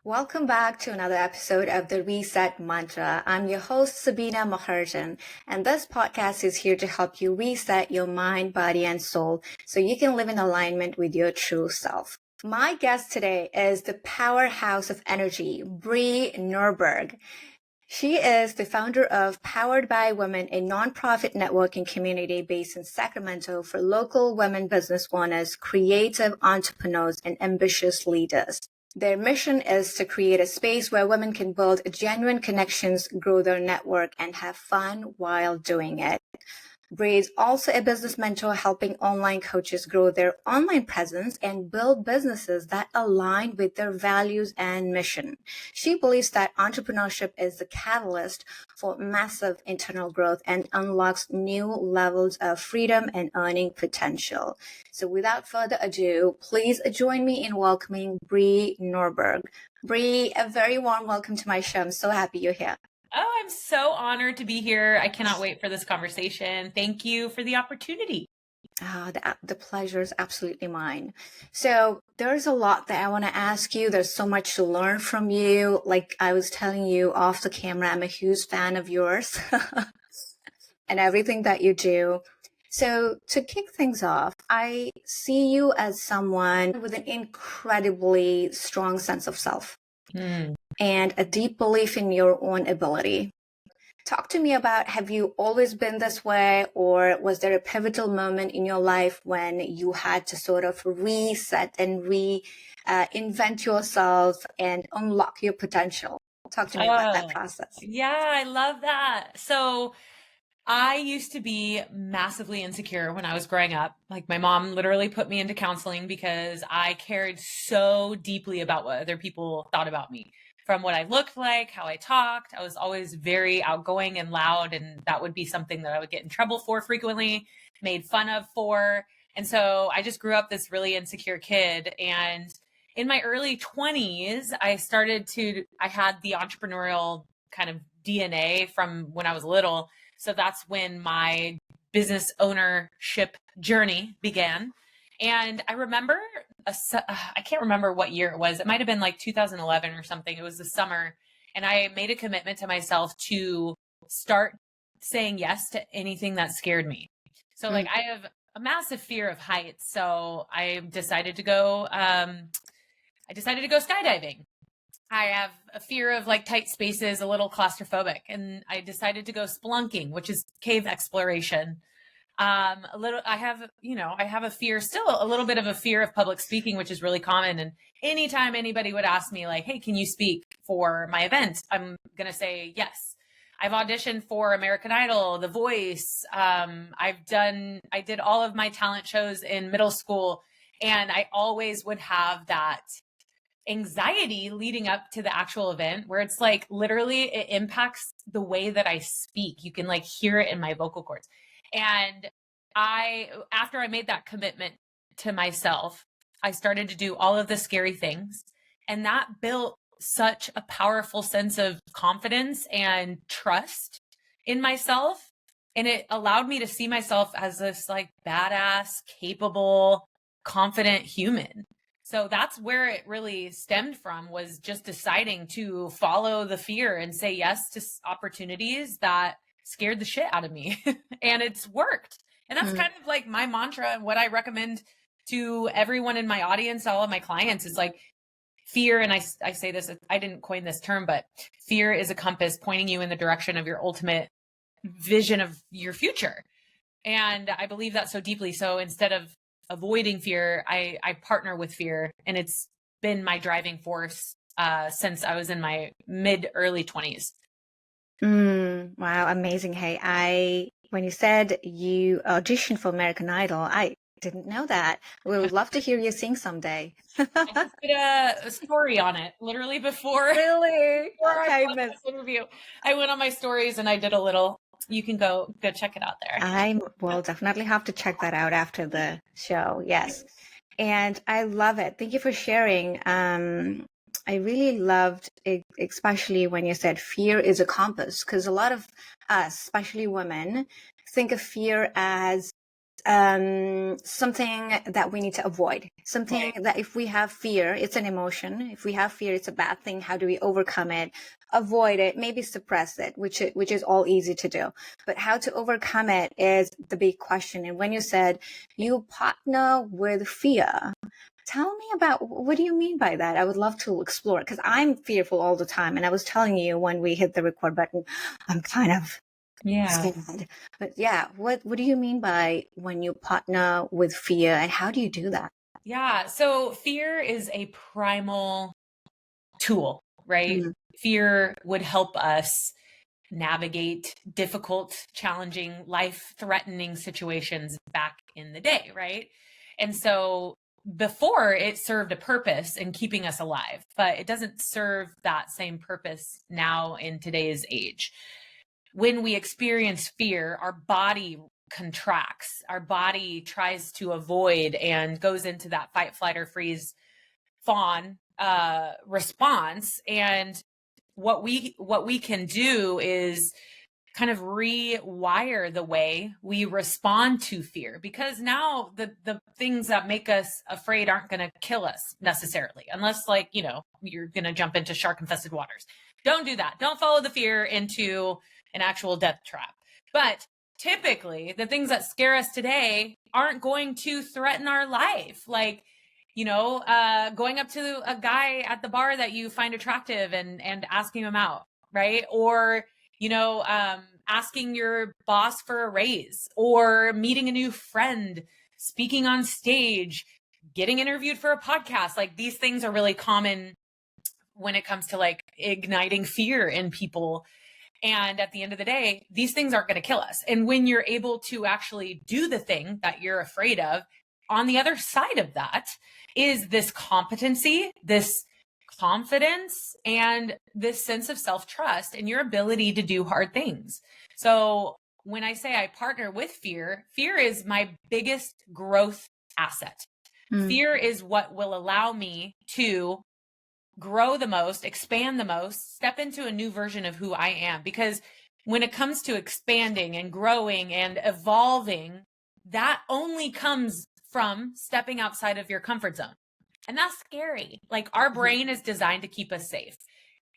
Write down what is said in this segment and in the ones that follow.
Welcome back to another episode of the Reset Mantra. I'm your host, Sabina Maharjan, and this podcast is here to help you reset your mind, body, and soul so you can live in alignment with your true self. My guest today is the powerhouse of energy, Bree Norberg. She is the founder of Powered by Women, a nonprofit networking community based in Sacramento for local women business owners, creative entrepreneurs, and ambitious leaders. Their mission is to create a space where women can build genuine connections, grow their network, and have fun while doing it. Bree is also a business mentor helping online coaches grow their online presence and build businesses that align with their values and mission. She believes that entrepreneurship is the catalyst for massive internal growth and unlocks new levels of freedom and earning potential. So without further ado, please join me in welcoming Bree Norberg. Bree, a very warm welcome to my show. I'm so happy you're here. Oh, I'm so honored to be here. I cannot wait for this conversation. Thank you for the opportunity. The pleasure is absolutely mine. So there's a lot that I want to ask you. There's so much to learn from you. Like I was telling you off the camera, I'm a huge fan of yours and everything that you do. So to kick things off, I see you as someone with an incredibly strong sense of self and a deep belief in your own ability. Talk to me about, have you always been this way, or was there a pivotal moment in your life when you had to sort of reset and reinvent yourself and unlock your potential? Talk to me about that process. Yeah, I love that. So I used to be massively insecure when I was growing up. Like my mom literally put me into counseling because I cared so deeply about what other people thought about me. From what I looked like, how I talked, I was always very outgoing and loud, and that would be something that I would get in trouble for frequently, made fun of for. And so I just grew up this really insecure kid. And in my early 20s, I had the entrepreneurial kind of DNA from when I was little. So that's when my business ownership journey began. And I remember, I can't remember what year it was. It might have been like 2011 or something. It was the summer. And I made a commitment to myself to start saying yes to anything that scared me. So like I have a massive fear of heights. So I decided to go skydiving. I have a fear of like tight spaces, a little claustrophobic, and I decided to go spelunking, which is cave exploration. I have a fear, still a little bit of a fear of public speaking, which is really common. And anytime anybody would ask me like, hey, can you speak for my event? I'm going to say yes. I've auditioned for American Idol, The Voice. I did all of my talent shows in middle school, and I always would have that anxiety leading up to the actual event where it's like literally it impacts the way that I speak. You can like hear it in my vocal cords. And after I made that commitment to myself, I started to do all of the scary things. And that built such a powerful sense of confidence and trust in myself. And it allowed me to see myself as this like badass, capable, confident human. So that's where it really stemmed from, was just deciding to follow the fear and say yes to opportunities that scared the shit out of me. And it's worked. And that's kind of like my mantra, and what I recommend to everyone in my audience, all of my clients, is like fear. And I say this, I didn't coin this term, but fear is a compass pointing you in the direction of your ultimate vision of your future. And I believe that so deeply. So instead of avoiding fear, I partner with fear. And it's been my driving force since I was in my early 20s. Wow, amazing. Hey, when you said you auditioned for American Idol, I didn't know that. We would love to hear you sing someday. I just did a story on it literally before. Really? Okay, this interview. I went on my stories and I did a little. You can go check it out there. I will definitely have to check that out after the show. Yes. And I love it. Thank you for sharing. I really loved it, especially when you said fear is a compass, because a lot of us, especially women, think of fear as something that we need to avoid. Something that if we have fear, it's an emotion. If we have fear, it's a bad thing. How do we overcome it? Avoid it, maybe suppress it, which is all easy to do. But how to overcome it is the big question. And when you said you partner with fear, tell me about, what do you mean by that? I would love to explore it because I'm fearful all the time. And I was telling you when we hit the record button, I'm kind of scared. But yeah, what do you mean by when you partner with fear, and how do you do that? Yeah. So fear is a primal tool, right? Mm. Fear would help us navigate difficult, challenging, life-threatening situations back in the day, right? And so before, it served a purpose in keeping us alive, but it doesn't serve that same purpose now in today's age. When we experience fear, our body contracts, our body tries to avoid and goes into that fight, flight, or freeze fawn response. And what we can do is kind of rewire the way we respond to fear, because now the things that make us afraid aren't going to kill us necessarily, unless, like, you're going to jump into shark infested waters. Don't do that. Don't follow the fear into an actual death trap. But typically the things that scare us today aren't going to threaten our life. Like, going up to a guy at the bar that you find attractive and asking him out, right? Or, asking your boss for a raise, or meeting a new friend, speaking on stage, getting interviewed for a podcast. Like, these things are really common when it comes to like igniting fear in people. And at the end of the day, these things aren't going to kill us. And when you're able to actually do the thing that you're afraid of, on the other side of that is this competency, this confidence, and this sense of self-trust and your ability to do hard things. So when I say I partner with fear, fear is my biggest growth asset. Fear is what will allow me to grow the most, expand the most, step into a new version of who I am. Because when it comes to expanding and growing and evolving, that only comes from stepping outside of your comfort zone. And that's scary. Like, our brain is designed to keep us safe.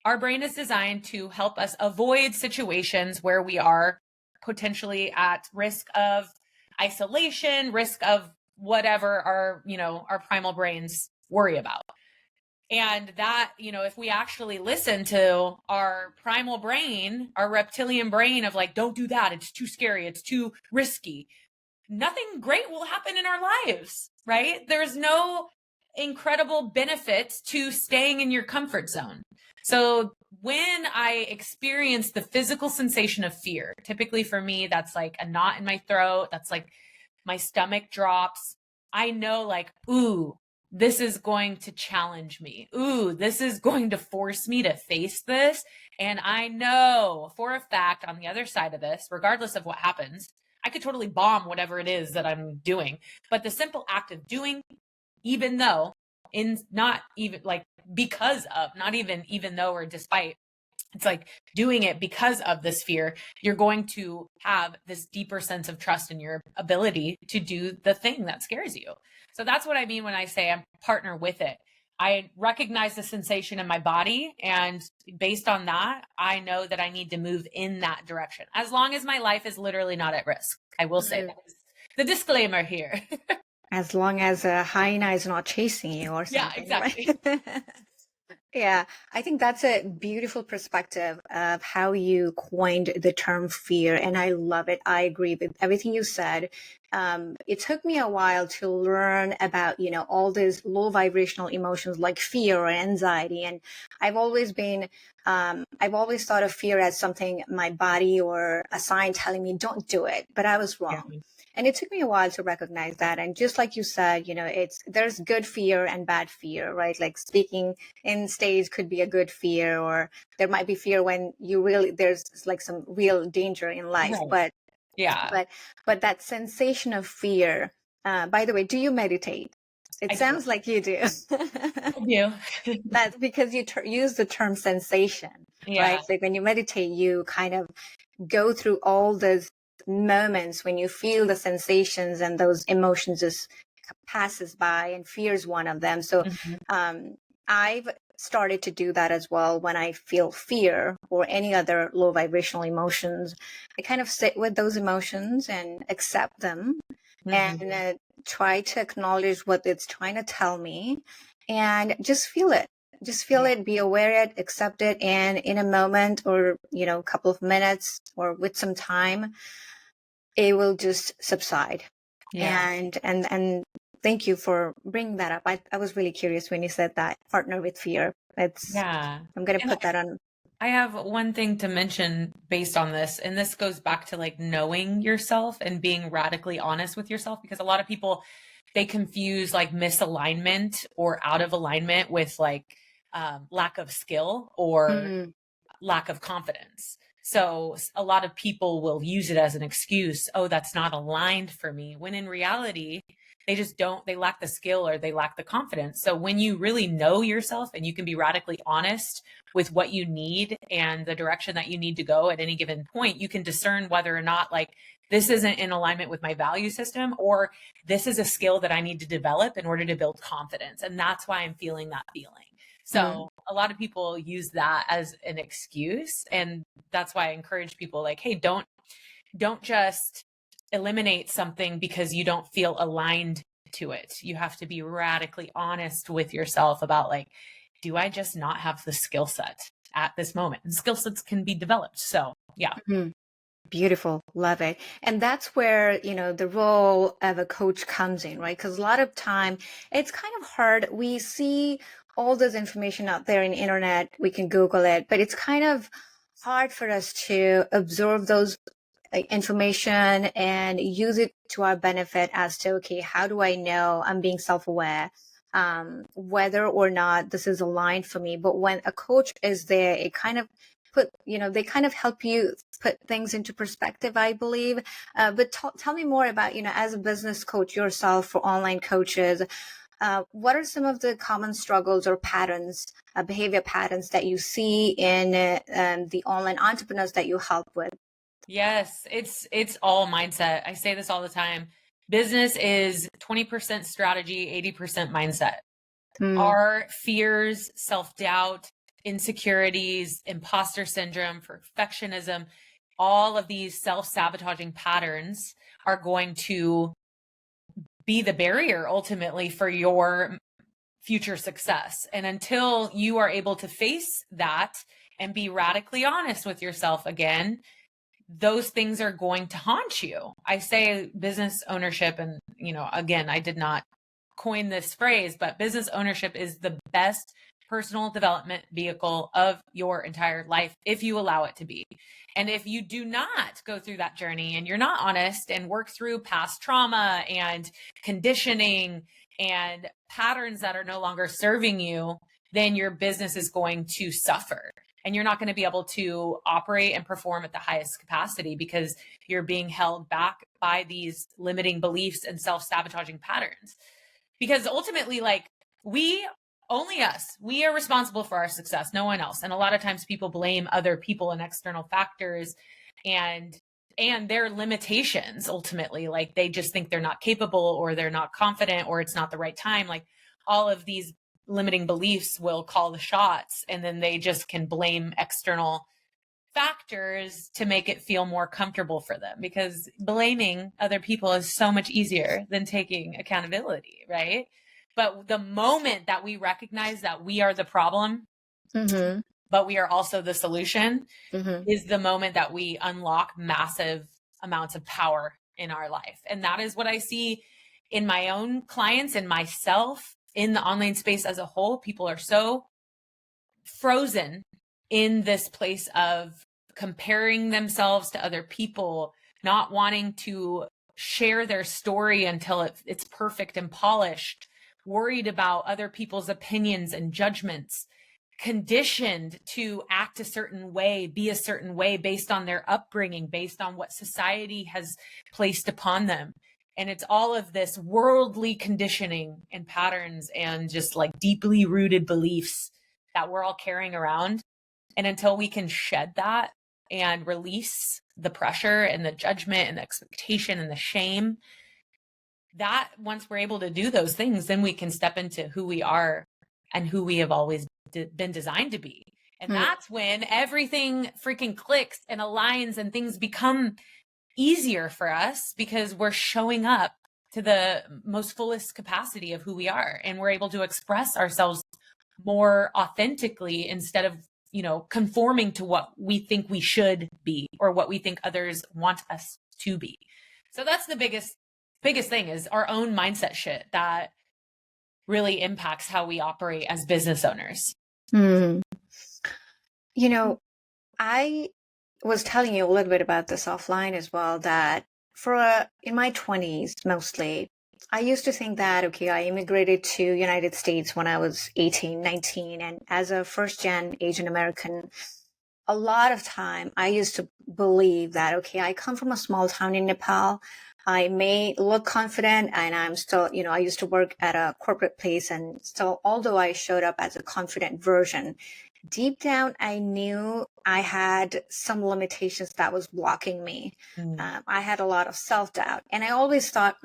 Our brain is designed to help us avoid situations where we are potentially at risk of isolation, risk of whatever our primal brains worry about. And that, if we actually listen to our primal brain, our reptilian brain of like, don't do that, it's too scary, it's too risky, nothing great will happen in our lives, right? There's no incredible benefit to staying in your comfort zone. So when I experience the physical sensation of fear, typically for me, that's like a knot in my throat, that's like my stomach drops, I know, like, ooh, this is going to challenge me. Ooh, this is going to force me to face this. And I know for a fact on the other side of this, regardless of what happens, I could totally bomb whatever it is that I'm doing. But the simple act of doing, even though, not even though or despite, it's like doing it because of this fear, you're going to have this deeper sense of trust in your ability to do the thing that scares you. So that's what I mean when I say I'm partner with it. I recognize the sensation in my body, and based on that, I know that I need to move in that direction, as long as my life is literally not at risk. I will say that is the disclaimer here. As long as a hyena is not chasing you or something. Yeah, exactly. Right? Yeah, I think that's a beautiful perspective of how you coined the term fear, and I love it. I agree with everything you said. It took me a while to learn about, all these low vibrational emotions like fear or anxiety, and I've always thought of fear as something my body or a sign telling me don't do it, but I was wrong. Yeah. And it took me a while to recognize that. And just like you said, there's good fear and bad fear, right? Like speaking in stage could be a good fear, or there might be fear when there's like some real danger in life. Right. But yeah, but that sensation of fear, by the way, do you meditate? It sounds like you do. I do. That's because you use the term sensation, right? Like when you meditate, you kind of go through all those moments when you feel the sensations and those emotions just passes by, and fear is one of them. So Mhm. I've started to do that as well. When I feel fear or any other low vibrational emotions, I kind of sit with those emotions and accept them, and Mhm. try to acknowledge what it's trying to tell me, and just feel it. Just feel Yeah. it, be aware it, accept it, and in a moment, or a couple of minutes, or with some time, it will just subside. Yeah. And thank you for bringing that up. I was really curious when you said that, partner with fear. It's Yeah. I'm gonna And put that on. I have one thing to mention based on this, and this goes back to like knowing yourself and being radically honest with yourself, because a lot of people, they confuse like misalignment or out of alignment with like lack of skill or Mm, lack of confidence. So a lot of people will use it as an excuse. Oh, that's not aligned for me. When in reality, they just don't, they lack the skill or they lack the confidence. So when you really know yourself and you can be radically honest with what you need and the direction that you need to go at any given point, you can discern whether or not like this isn't in alignment with my value system, or this is a skill that I need to develop in order to build confidence. And that's why I'm feeling that feeling. mm, So a lot of people use that as an excuse. And that's why I encourage people like, hey, don't just eliminate something because you don't feel aligned to it. You have to be radically honest with yourself about like, do I just not have the skill set at this moment? And skill sets can be developed. So yeah. mm. Beautiful. Love it. And that's where, the role of a coach comes in, right? Because a lot of time it's kind of hard. We see all this information out there in the internet. We can Google it, but it's kind of hard for us to absorb those information and use it to our benefit, as to, okay, how do I know I'm being self-aware, whether or not this is aligned for me? But when a coach is there, it kind of they kind of help you put things into perspective, I believe. But tell me more about, as a business coach yourself for online coaches, what are some of the common struggles or patterns, behavior patterns that you see in the online entrepreneurs that you help with? Yes, it's all mindset. I say this all the time. Business is 20% strategy, 80% mindset. Mm, Our fears, self-doubt, insecurities, imposter syndrome, perfectionism, all of these self-sabotaging patterns are going to be the barrier ultimately for your future success. And until you are able to face that and be radically honest with yourself again, those things are going to haunt you. I say business ownership, and, again, I did not coin this phrase, but business ownership is the best personal development vehicle of your entire life if you allow it to be. And if you do not go through that journey and you're not honest and work through past trauma and conditioning and patterns that are no longer serving you, then your business is going to suffer and you're not going to be able to operate and perform at the highest capacity because you're being held back by these limiting beliefs and self-sabotaging patterns. Because ultimately, like, only us, we are responsible for our success, no one else. And a lot of times people blame other people and external factors and their limitations. Ultimately, like, they just think they're not capable or they're not confident or it's not the right time. Like, all of these limiting beliefs will call the shots, and then they just can blame external factors to make it feel more comfortable for them, because blaming other people is so much easier than taking accountability, right? But the moment that we recognize that we are the problem, mm-hmm, but we are also the solution, mm-hmm, is the moment that we unlock massive amounts of power in our life. And that is what I see in my own clients and myself in the online space as a whole. People are so frozen in this place of comparing themselves to other people, not wanting to share their story until it's perfect and polished, worried about other people's opinions and judgments, conditioned to act a certain way, be a certain way based on their upbringing, based on what society has placed upon them. And it's all of this worldly conditioning and patterns and just like deeply rooted beliefs that we're all carrying around. And until we can shed that and release the pressure and the judgment and the expectation and the shame, that once we're able to do those things, then we can step into who we are and who we have always been designed to be. And that's when everything freaking clicks and aligns and things become easier for us because we're showing up to the most fullest capacity of who we are. And we're able to express ourselves more authentically instead of, conforming to what we think we should be or what we think others want us to be. So that's the biggest thing is our own mindset shit that really impacts how we operate as business owners. I was telling you a little bit about this offline as well, that in my 20s mostly, I used to think that, okay, I immigrated to United States when I was 18, 19, and as a first-gen Asian American, a lot of time I used to believe that, okay, I come from a small town in Nepal. I may look confident and I'm still, I used to work at a corporate place, and still, although I showed up as a confident version, deep down, I knew I had some limitations that was blocking me. I had a lot of self-doubt, and I always thought,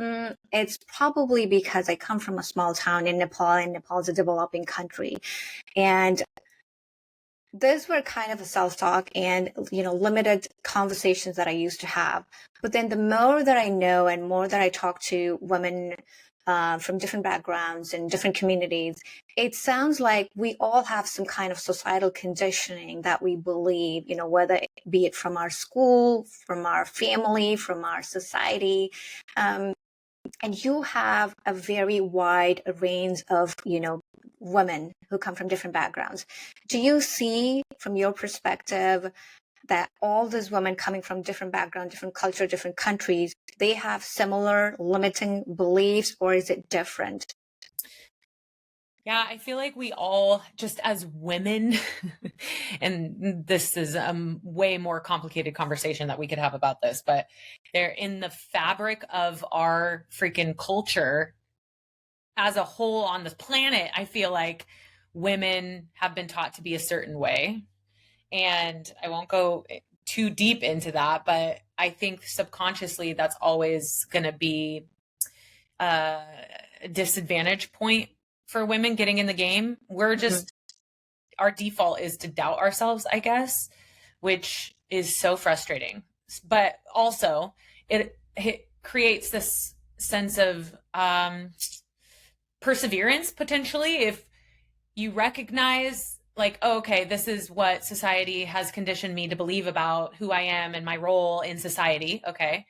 it's probably because I come from a small town in Nepal, and Nepal is a developing country. And those were kind of a self-talk and, limited conversations that I used to have. But then the more that I know and more that I talk to women from different backgrounds and different communities, it sounds like we all have some kind of societal conditioning that we believe, whether it be it from our school, from our family, from our society. And you have a very wide range of, women who come from different backgrounds. Do you see from your perspective that all these women coming from different backgrounds, different culture, different countries, they have similar limiting beliefs, or is it different? Yeah, I feel like we all, just as women, and this is a way more complicated conversation that we could have about this, but they're in the fabric of our freaking culture as a whole on this planet. I feel like women have been taught to be a certain way. And I won't go too deep into that, but I think subconsciously that's always going to be a disadvantage point for women getting in the game. We're just, our default is to doubt ourselves, I guess, which is so frustrating. But also it creates this sense of perseverance, potentially, if you recognize like, oh, okay, this is what society has conditioned me to believe about who I am and my role in society. Okay.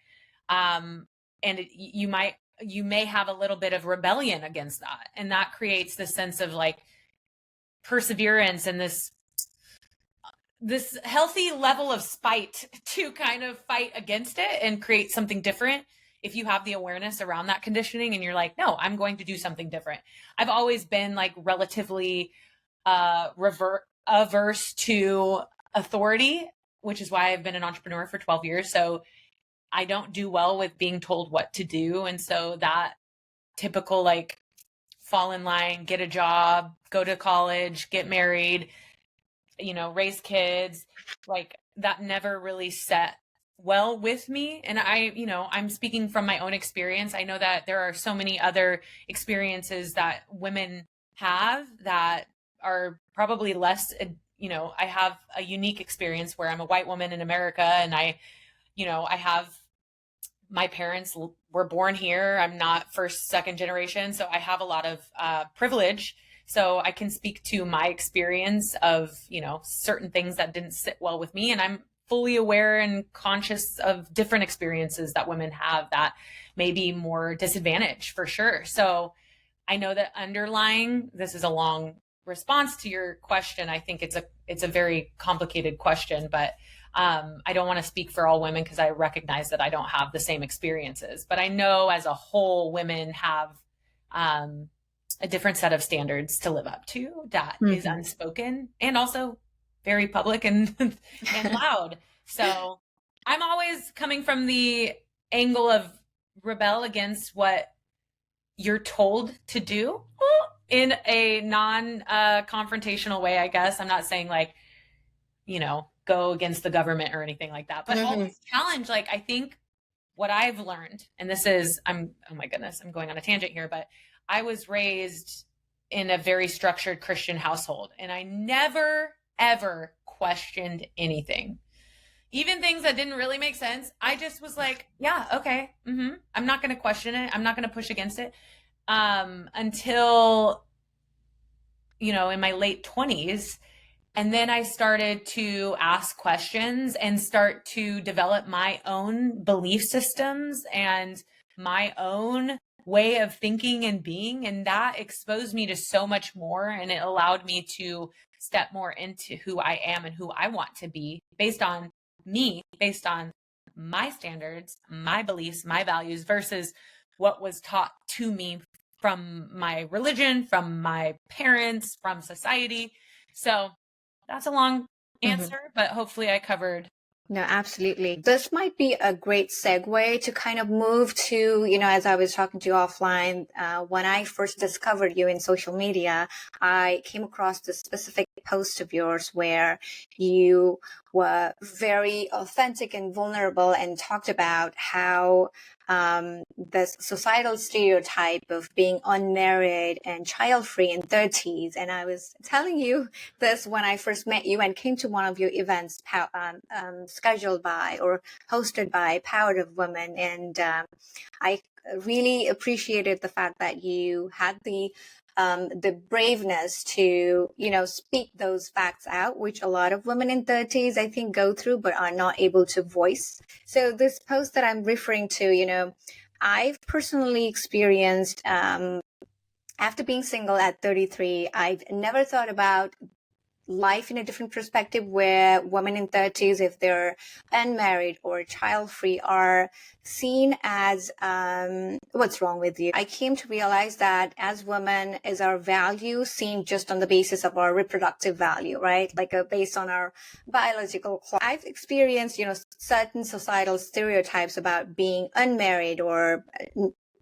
And you may have a little bit of rebellion against that. And that creates this sense of like perseverance and this healthy level of spite to kind of fight against it and create something different. If you have the awareness around that conditioning and you're like, no, I'm going to do something different. I've always been like relatively averse to authority, which is why I've been an entrepreneur for 12 years. So I don't do well with being told what to do. And so that typical like fall in line, get a job, go to college, get married, raise kids, like that never really set well with me. And I'm speaking from my own experience. I know that there are so many other experiences that women have that are probably less, I have a unique experience where I'm a white woman in America, and I have, my parents were born here. I'm not first, second generation. So I have a lot of privilege. So I can speak to my experience of, certain things that didn't sit well with me. And I'm fully aware and conscious of different experiences that women have that may be more disadvantaged, for sure. So I know that underlying, this is a long response to your question. I think it's a very complicated question, but I don't want to speak for all women because I recognize that I don't have the same experiences. But I know as a whole, women have a different set of standards to live up to that is unspoken and also very public and loud. So I'm always coming from the angle of rebel against what you're told to do in a non confrontational way, I guess. I'm not saying like, go against the government or anything like that, but always challenge. Like, I think what I've learned, and this is, oh my goodness, I'm going on a tangent here, but I was raised in a very structured Christian household, and I never, ever questioned anything. Even things that didn't really make sense, I just was like, yeah, okay. I'm not going to question it. I'm not going to push against it. Until, in my late 20s. And then I started to ask questions and start to develop my own belief systems and my own way of thinking and being. And that exposed me to so much more. And it allowed me to step more into who I am and who I want to be based on me, based on my standards, my beliefs, my values versus what was taught to me from my religion, from my parents, from society. So that's a long answer, but hopefully I covered. No, absolutely. This might be a great segue to kind of move to, as I was talking to you offline, when I first discovered you in social media, I came across this specific post of yours where you were very authentic and vulnerable and talked about how this societal stereotype of being unmarried and child-free in 30s. And I was telling you this when I first met you and came to one of your events scheduled by or hosted by Power of Women. And I really appreciated the fact that you had the braveness to, speak those facts out, which a lot of women in 30s, I think, go through, but are not able to voice. So this post that I'm referring to, I've personally experienced, after being single at 33, I've never thought about life in a different perspective where women in 30s, if they're unmarried or child-free, are seen as what's wrong with you. I came to realize that as women, is our value seen just on the basis of our reproductive value, right? Like based on our biological clock. I've experienced, certain societal stereotypes about being unmarried or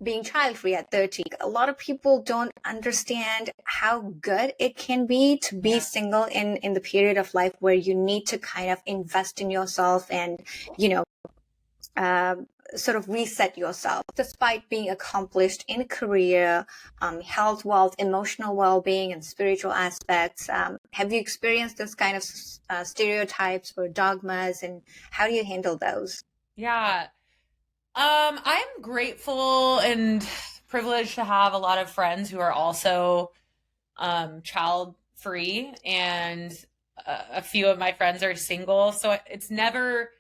being child-free at 30. A lot of people don't understand how good it can be to be single in the period of life where you need to kind of invest in yourself and, sort of reset yourself. Despite being accomplished in career, health, wealth, emotional well-being, and spiritual aspects, have you experienced this kind of stereotypes or dogmas, and how do you handle those? Yeah. I'm grateful and privileged to have a lot of friends who are also child free, and a few of my friends are single. So it's never,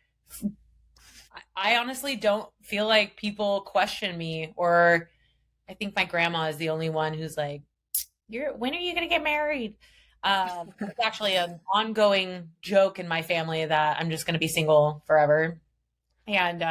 I honestly don't feel like people question me, or I think my grandma is the only one who's like, when are you going to get married? It's actually an ongoing joke in my family that I'm just going to be single forever. And,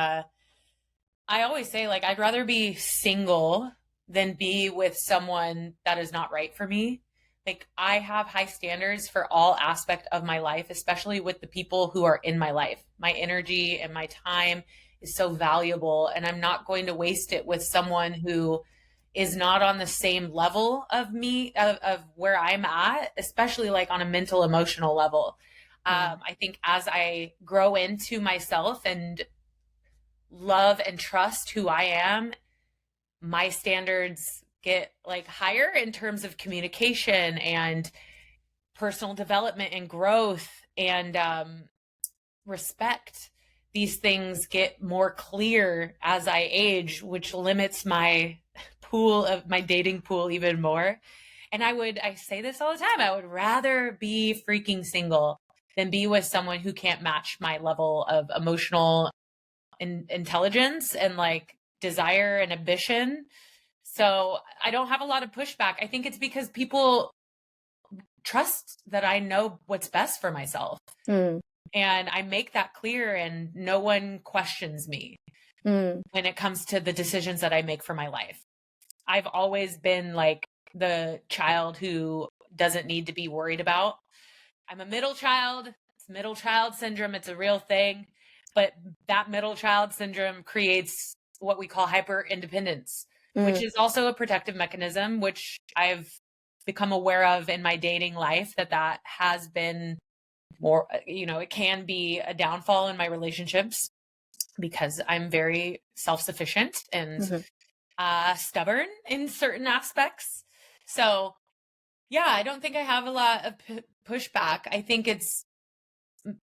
I always say, like, I'd rather be single than be with someone that is not right for me. Like, I have high standards for all aspect of my life, especially with the people who are in my life. My energy and my time is so valuable, and I'm not going to waste it with someone who is not on the same level of me, of where I'm at, especially like on a mental, emotional level. I think as I grow into myself and love and trust who I am, my standards get like higher in terms of communication and personal development and growth and respect. These things get more clear as I age, which limits my dating pool even more. And I say this all the time, I would rather be freaking single than be with someone who can't match my level of emotional intelligence and like desire and ambition. So I don't have a lot of pushback. I think it's because people trust that I know what's best for myself. And I make that clear, and no one questions me when it comes to the decisions that I make for my life. I've always been like the child who doesn't need to be worried about. I'm a middle child. It's middle child syndrome. It's a real thing. But that middle child syndrome creates what we call hyper independence, which is also a protective mechanism, which I've become aware of in my dating life, that has been more, it can be a downfall in my relationships because I'm very self-sufficient and stubborn in certain aspects. So yeah, I don't think I have a lot of pushback. I think it's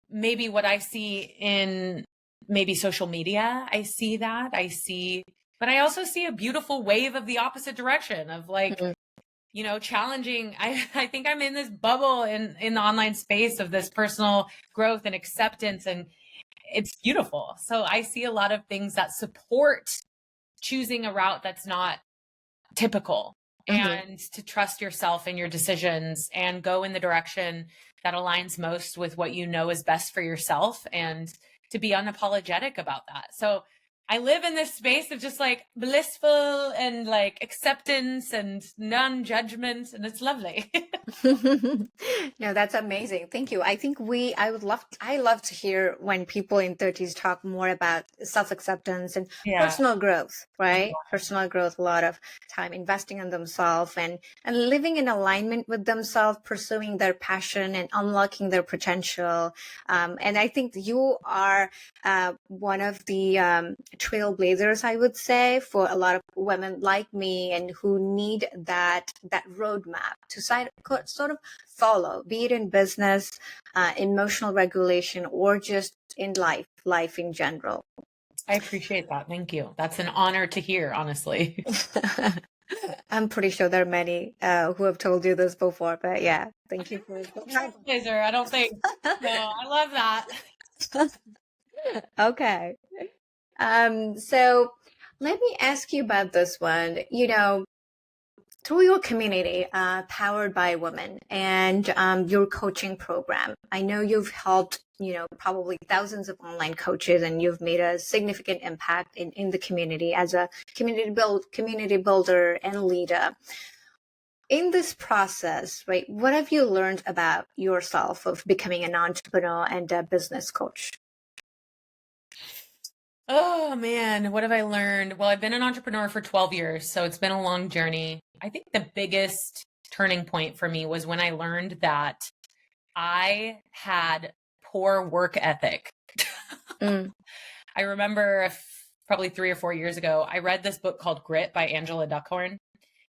maybe what I see in maybe social media. But I also see a beautiful wave of the opposite direction of like, challenging. I think I'm in this bubble in the online space of this personal growth and acceptance, and it's beautiful. So I see a lot of things that support choosing a route that's not typical, and to trust yourself and your decisions and go in the direction that aligns most with what you know is best for yourself, and to be unapologetic about that. So I live in this space of just like blissful and like acceptance and non-judgment, and it's lovely. No, that's amazing. Thank you. I think I love to hear when people in 30s talk more about self-acceptance and personal growth, right? Personal growth, a lot of time investing in themselves and living in alignment with themselves, pursuing their passion and unlocking their potential. And I think you are one of the trailblazers, I would say, for a lot of women like me and who need that roadmap to sort of follow, be it in business, emotional regulation, or just in life in general. I appreciate that. Thank you. That's an honor to hear, honestly. I'm pretty sure there are many who have told you this before, but yeah, thank you for trailblazer. I don't think. No, I love that. Okay. So let me ask you about this one. Through your community, Powered by Women, and your coaching program, I know you've helped, probably thousands of online coaches, and you've made a significant impact in the community as a community builder and leader. In this process, right, what have you learned about yourself of becoming an entrepreneur and a business coach? Oh man, what have I learned? Well, I've been an entrepreneur for 12 years, so it's been a long journey. I think the biggest turning point for me was when I learned that I had poor work ethic. I remember probably 3 or 4 years ago, I read this book called Grit by Angela Duckhorn.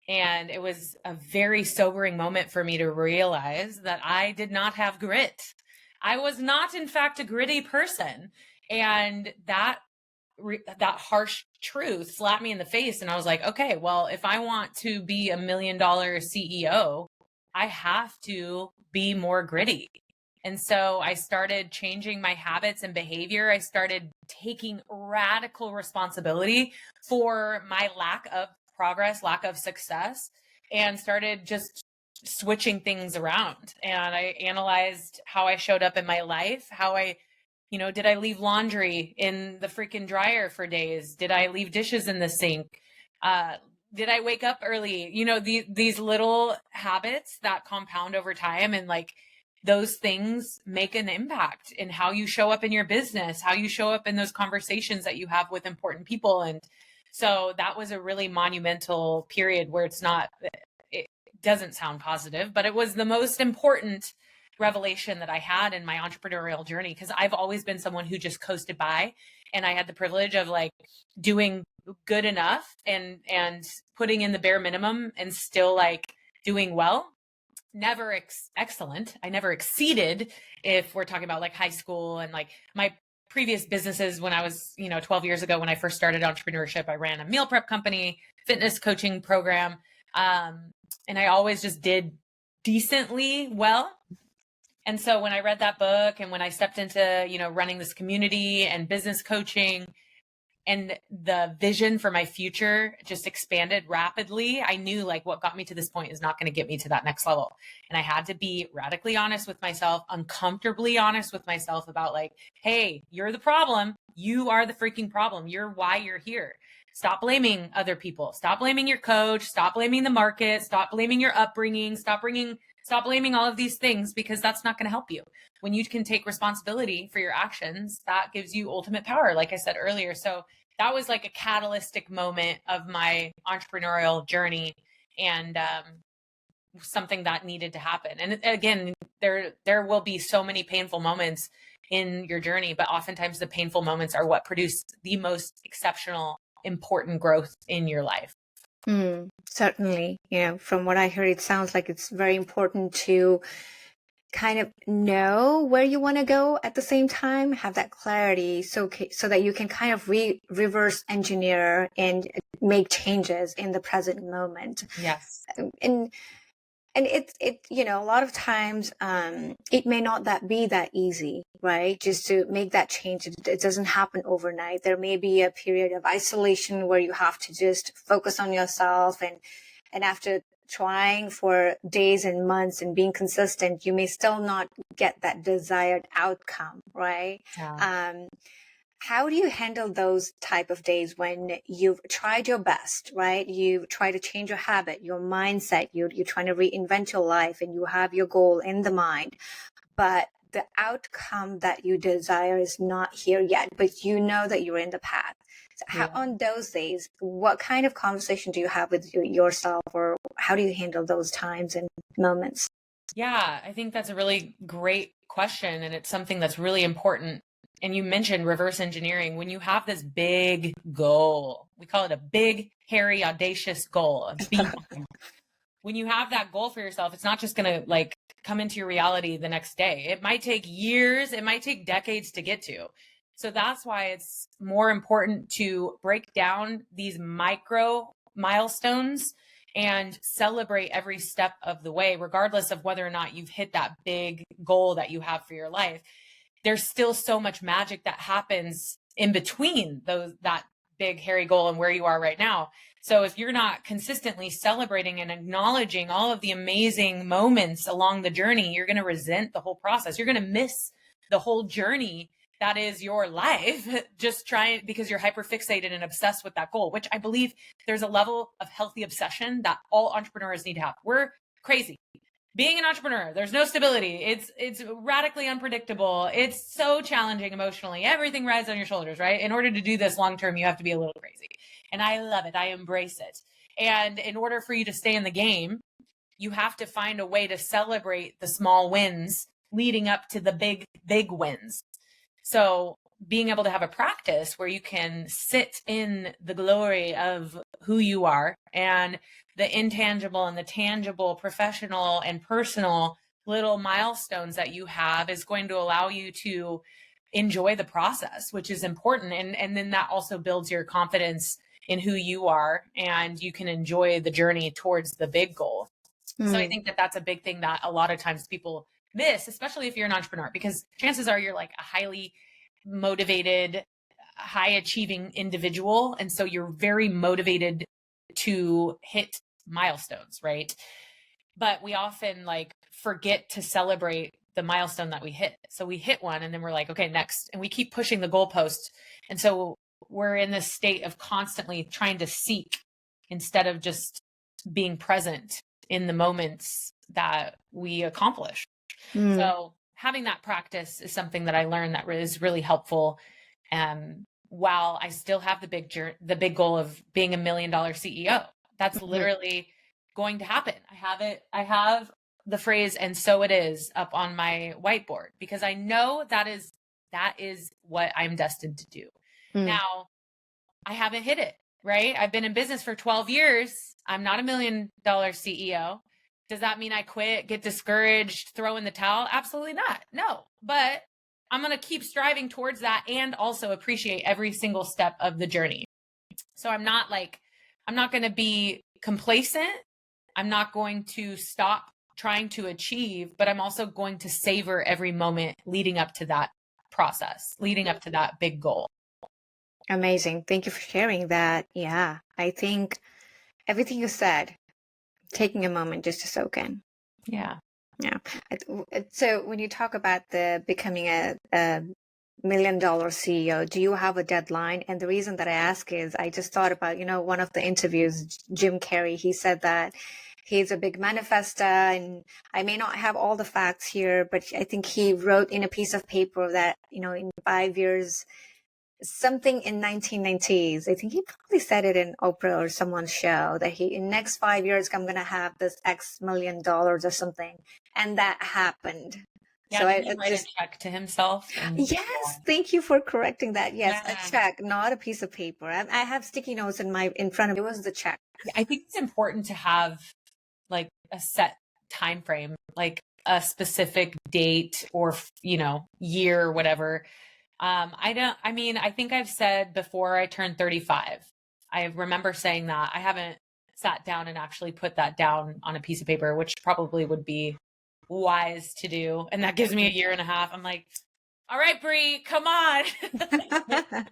And it was a very sobering moment for me to realize that I did not have grit. I was not, in fact, a gritty person. And that harsh truth slapped me in the face. And I was like, okay, well, if I want to be $1 million CEO, I have to be more gritty. And so I started changing my habits and behavior. I started taking radical responsibility for my lack of progress, lack of success, and started just switching things around. And I analyzed how I showed up in my life, how did I leave laundry in the freaking dryer for days? Did I leave dishes in the sink? Did I wake up early? These little habits that compound over time, and like those things make an impact in how you show up in your business, how you show up in those conversations that you have with important people. And so that was a really monumental period where it doesn't sound positive, but it was the most important revelation that I had in my entrepreneurial journey, because I've always been someone who just coasted by, and I had the privilege of like doing good enough and putting in the bare minimum and still like doing well. Never excellent. I never exceeded, if we're talking about like high school and like my previous businesses. When I was, 12 years ago, when I first started entrepreneurship, I ran a meal prep company, fitness coaching program. And I always just did decently well. And so when I read that book and when I stepped into, running this community and business coaching, and the vision for my future just expanded rapidly, I knew like what got me to this point is not going to get me to that next level. And I had to be radically honest with myself, uncomfortably honest with myself about like, hey, you're the problem. You are the freaking problem. You're why you're here. Stop blaming other people. Stop blaming your coach. Stop blaming the market. Stop blaming your upbringing. Stop blaming all of these things, because that's not going to help you. When you can take responsibility for your actions, that gives you ultimate power, like I said earlier. So that was like a catalytic moment of my entrepreneurial journey. And something that needed to happen. And again, there will be so many painful moments in your journey, but oftentimes the painful moments are what produce the most exceptional, important growth in your life. Certainly, from what I heard, it sounds like it's very important to kind of know where you want to go at the same time, have that clarity, so that you can kind of reverse engineer and make changes in the present moment. Yes. And it's a lot of times it may not be that easy, right? Just to make that change, it doesn't happen overnight. There may be a period of isolation where you have to just focus on yourself, and after trying for days and months and being consistent, you may still not get that desired outcome, right? Yeah. How do you handle those type of days when you've tried your best, right? You try to change your habit, your mindset, you're trying to reinvent your life, and you have your goal in the mind, but the outcome that you desire is not here yet, but you know that you're in the path. So on those days, what kind of conversation do you have with yourself, or how do you handle those times and moments? Yeah, I think that's a really great question. And it's something that's really important. And you mentioned reverse engineering. When you have this big goal, we call it a big, hairy, audacious goal. When you have that goal for yourself, it's not just going to come into your reality the next day. It might take years, it might take decades to get to. So that's why it's more important to break down these micro milestones and celebrate every step of the way, regardless of whether or not you've hit that big goal that you have for your life. There's still so much magic that happens in between that big hairy goal and where you are right now. So if you're not consistently celebrating and acknowledging all of the amazing moments along the journey, you're going to resent the whole process. You're going to miss the whole journey that is your life, just trying because you're hyper fixated and obsessed with that goal, which I believe there's a level of healthy obsession that all entrepreneurs need to have. We're crazy. Being an entrepreneur, there's no stability. It's radically unpredictable. It's so challenging emotionally. Everything rides on your shoulders, right? In order to do this long term, you have to be a little crazy. And I love it. I embrace it. And in order for you to stay in the game, you have to find a way to celebrate the small wins leading up to the big wins. So being able to have a practice where you can sit in the glory of who you are and the intangible and the tangible, professional and personal little milestones that you have is going to allow you to enjoy the process, which is important. And then that also builds your confidence in who you are, and you can enjoy the journey towards the big goal. So I think that that's a big thing that a lot of times people miss, especially if you're an entrepreneur, because chances are you're like a highly motivated, high achieving individual. And so you're very motivated to hit milestones, right? But we often forget to celebrate the milestone that we hit. So we hit one and then we're like, okay, next. And we keep pushing the goalpost. And so we're in this state of constantly trying to seek instead of just being present in the moments that we accomplish. So having that practice is something that I learned that is really helpful. While I still have the big goal of being $1 million CEO, that's literally going to happen. I have the phrase, "and so it is," up on my whiteboard because I know that is what I'm destined to do. Now, I haven't hit it, right? I've been in business for 12 years. I'm not $1 million CEO. Does that mean I quit, get discouraged, throw in the towel? Absolutely not. No, but I'm going to keep striving towards that and also appreciate every single step of the journey. So I'm not going to be complacent. I'm not going to stop trying to achieve, but I'm also going to savor every moment leading up to that process, leading up to that big goal. Amazing. Thank you for sharing that. Yeah, I think everything you said, taking a moment just to soak in. Yeah. Yeah. So when you talk about the becoming a $1 million CEO, do you have a deadline? And the reason that I ask is I just thought about, one of the interviews, Jim Carrey, he said that he's a big manifester, and I may not have all the facts here, but I think he wrote in a piece of paper that, in 5 years, something in 1990s. I think he probably said it in Oprah or someone's show that he in next 5 years I'm gonna have this X million dollars or something, and that happened. Yeah, So didn't he I write a just check to himself? And yes, thank you for correcting that. Yes, a yeah. check, not a piece of paper. I have sticky notes in front of me. It was the check. I think it's important to have like a set time frame, like a specific date or, year or whatever. I mean, I think I've said before I turned 35, I remember saying that. I haven't sat down and actually put that down on a piece of paper, which probably would be wise to do. And that gives me a year and a half. I'm like, all right, Bree, come on.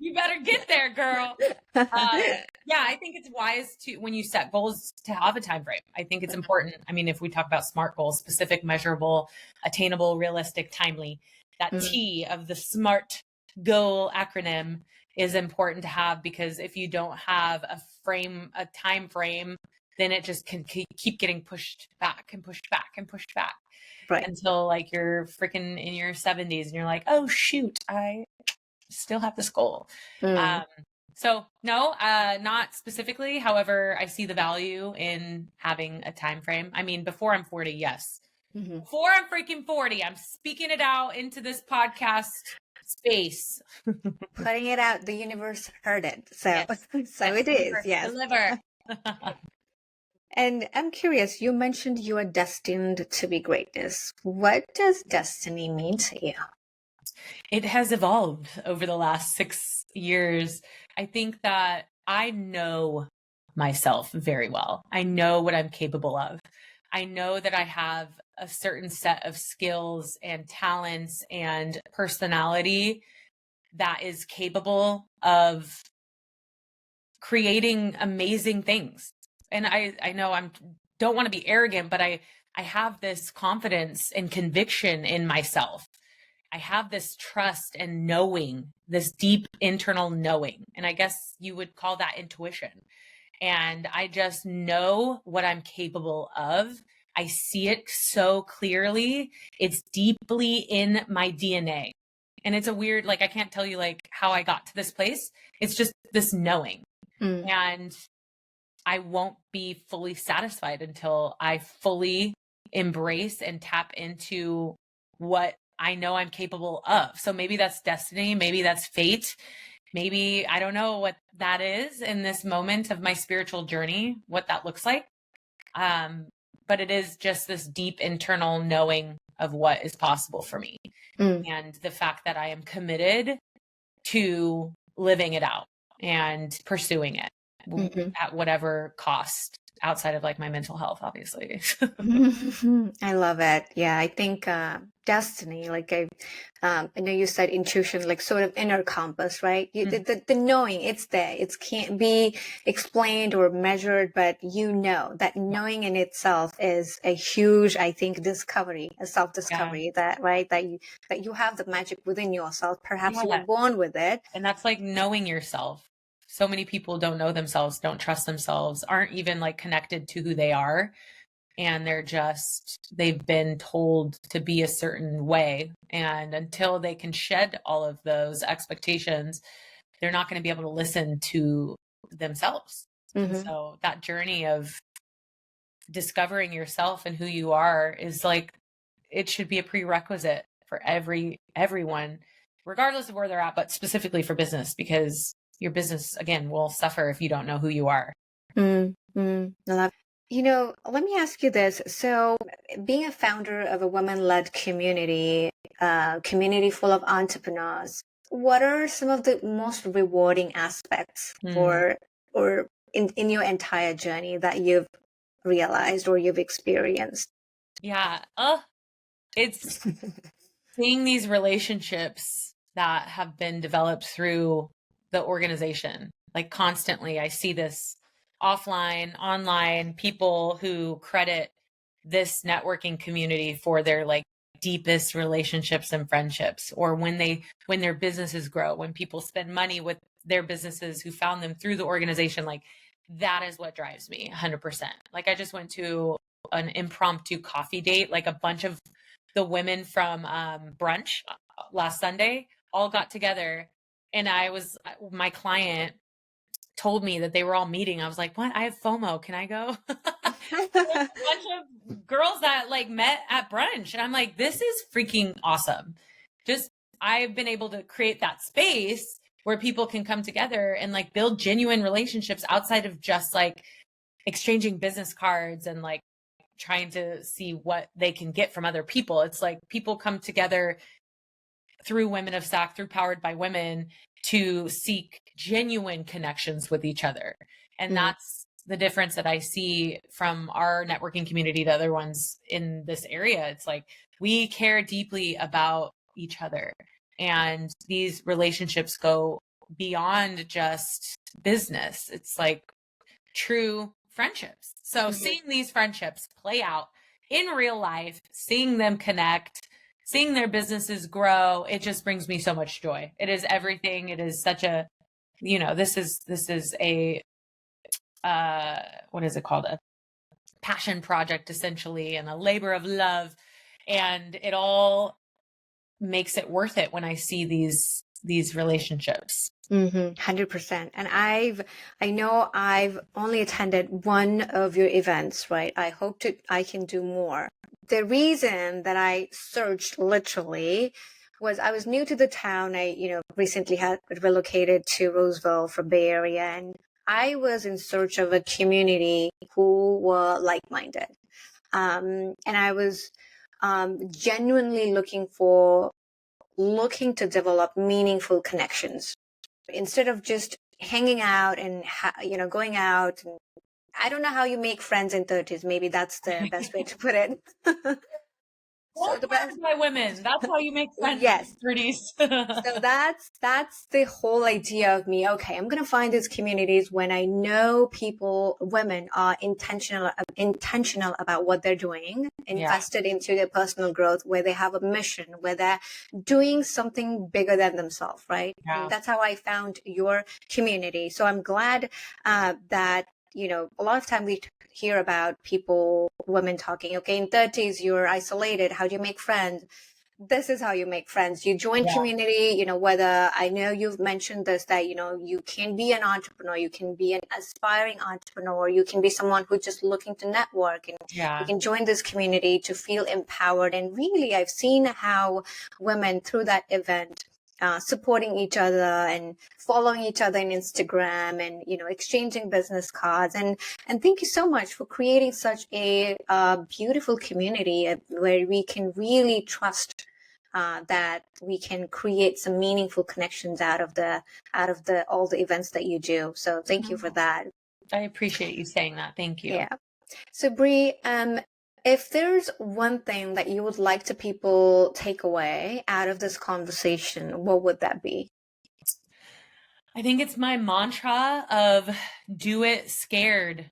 You better get there, girl. Yeah, I think it's wise to, when you set goals, to have a time frame. I think it's important. I mean, if we talk about SMART goals, specific, measurable, attainable, realistic, timely, that T of the SMART goal acronym is important to have, because if you don't have a time frame, then it just can keep getting pushed back and pushed back and pushed back. Right. Until like you're freaking in your 70s and you're like, oh shoot, I still have this goal. So no, not specifically. However, I see the value in having a time frame. I mean, before I'm 40, yes. Before I'm freaking 40, I'm speaking it out into this podcast space. Putting it out, the universe heard it. So, yes. so it is, yes. Deliver. And I'm curious, you mentioned you are destined to be greatness. What does destiny mean to you? It has evolved over the last 6 years. I think that I know myself very well. I know what I'm capable of. I know that I have a certain set of skills and talents and personality that is capable of creating amazing things. And I know don't want to be arrogant, but I have this confidence and conviction in myself. I have this trust and knowing, this deep internal knowing. And I guess you would call that intuition. And I just know what I'm capable of. I see it so clearly. It's deeply in my DNA. And it's a weird, like, I can't tell you like how I got to this place. It's just this knowing. And I won't be fully satisfied until I fully embrace and tap into what I know I'm capable of. So maybe that's destiny. Maybe that's fate. Maybe I don't know what that is in this moment of my spiritual journey, what that looks like. But it is just this deep internal knowing of what is possible for me. And the fact that I am committed to living it out and pursuing it at whatever cost, outside of like my mental health, obviously. I love it. Yeah, I think destiny, like I know you said intuition, like sort of inner compass, right? The knowing, it's there. It can't be explained or measured, but you know that knowing in itself is a huge, I think, discovery, a self-discovery, that right, that you have the magic within yourself. Perhaps you were born with it. And that's like knowing yourself. So many people don't know themselves, don't trust themselves, aren't even like connected to who they are. And they've been told to be a certain way. And until they can shed all of those expectations, they're not going to be able to listen to themselves. So that journey of discovering yourself and who you are is like, it should be a prerequisite for everyone, regardless of where they're at, but specifically for business, because your business, again, will suffer if you don't know who you are. I love. Let me ask you this. So being a founder of a women-led community, community full of entrepreneurs, what are some of the most rewarding aspects or in your entire journey that you've realized or you've experienced? Yeah. It's seeing these relationships that have been developed through the organization. Like constantly, I see this offline, online, people who credit this networking community for their like deepest relationships and friendships, or when their businesses grow, when people spend money with their businesses who found them through the organization. Like that is what drives me 100%. Like I just went to an impromptu coffee date, like a bunch of the women from brunch last Sunday all got together And my client told me that they were all meeting. I was like, what? I have FOMO. Can I go? There's a bunch of girls that like met at brunch. And I'm like, this is freaking awesome. Just, I've been able to create that space where people can come together and like build genuine relationships outside of just like exchanging business cards and like trying to see what they can get from other people. It's like people come together through Women of SAC, through Powered by Women, to seek genuine connections with each other. And that's the difference that I see from our networking community to other ones in this area. It's like we care deeply about each other. And these relationships go beyond just business. It's like true friendships. So seeing these friendships play out in real life, seeing them connect, seeing their businesses grow, it just brings me so much joy. It is everything. It is such a, this is a, what is it called? A passion project essentially, and a labor of love. And it all makes it worth it when I see these relationships. 100%. And I know I've only attended one of your events, right? I hope I can do more. The reason that I searched literally was I was new to the town. I, recently had relocated to Roseville from Bay Area, and I was in search of a community who were like-minded. And I was genuinely looking to develop meaningful connections instead of just hanging out and going out. And I don't know how you make friends in 30s. Maybe that's the best way to put it. So the best by women. That's how you make friends. Yes. In 30s. So that's the whole idea of me. Okay, I'm gonna find these communities when I know women are intentional about what they're doing, invested into their personal growth, where they have a mission, where they're doing something bigger than themselves, right? Yeah. And that's how I found your community. So I'm glad that a lot of time we hear about women talking, okay, in 30s, you're isolated. How do you make friends? This is how you make friends. You join community, whether I know you've mentioned this, that, you can be an entrepreneur, you can be an aspiring entrepreneur, you can be someone who's just looking to network, and you can join this community to feel empowered. And really, I've seen how women through that event supporting each other and following each other on Instagram and, exchanging business cards. And thank you so much for creating such a beautiful community where we can really trust that we can create some meaningful connections out of all the events that you do. So thank you for that. I appreciate you saying that. Thank you. Yeah. So Bree, if there's one thing that you would like to people take away out of this conversation, what would that be? I think it's my mantra of do it scared.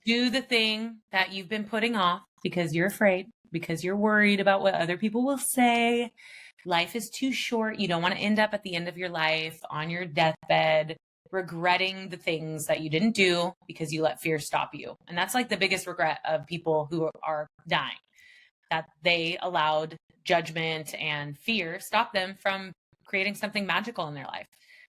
Do the thing that you've been putting off because you're afraid, because you're worried about what other people will say. Life is too short. You don't want to end up at the end of your life on your deathbed regretting the things that you didn't do because you let fear stop you. And that's like the biggest regret of people who are dying, that they allowed judgment and fear stop them from creating something magical in their life.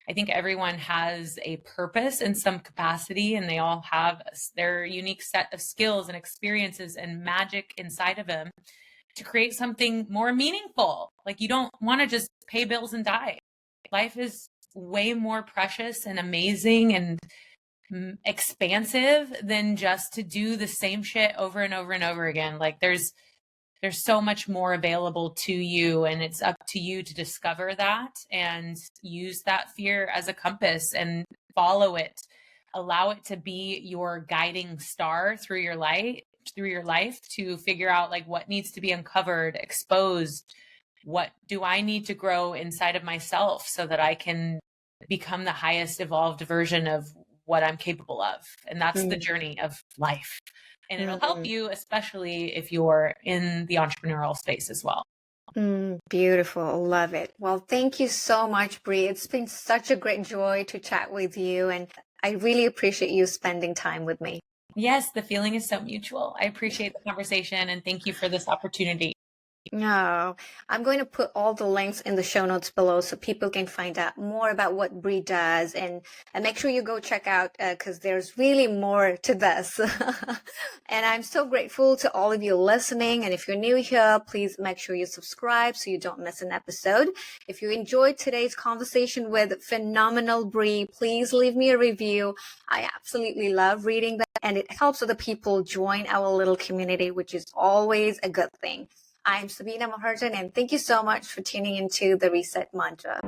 I think everyone has a purpose in some capacity, and they all have their unique set of skills and experiences and magic inside of them to create something more meaningful. Like, you don't want to just pay bills and die. Life is way more precious and amazing and expansive than just to do the same shit over and over and over again. Like, there's so much more available to you, and it's up to you to discover that and use that fear as a compass and follow it. Allow it to be your guiding star through your life to figure out like what needs to be uncovered, exposed. What do I need to grow inside of myself so that I can become the highest evolved version of what I'm capable of? And that's the journey of life. And it'll help you, especially if you're in the entrepreneurial space as well. Beautiful. Love it. Well, thank you so much, Bree. It's been such a great joy to chat with you. And I really appreciate you spending time with me. Yes, the feeling is so mutual. I appreciate the conversation, and thank you for this opportunity. No, I'm going to put all the links in the show notes below so people can find out more about what Bree does, and make sure you go check out because there's really more to this. And I'm so grateful to all of you listening. And if you're new here, please make sure you subscribe so you don't miss an episode. If you enjoyed today's conversation with phenomenal Bree, please leave me a review. I absolutely love reading that, and it helps other people join our little community, which is always a good thing. I'm Sabina Maharjan, and thank you so much for tuning into the Reset Mantra.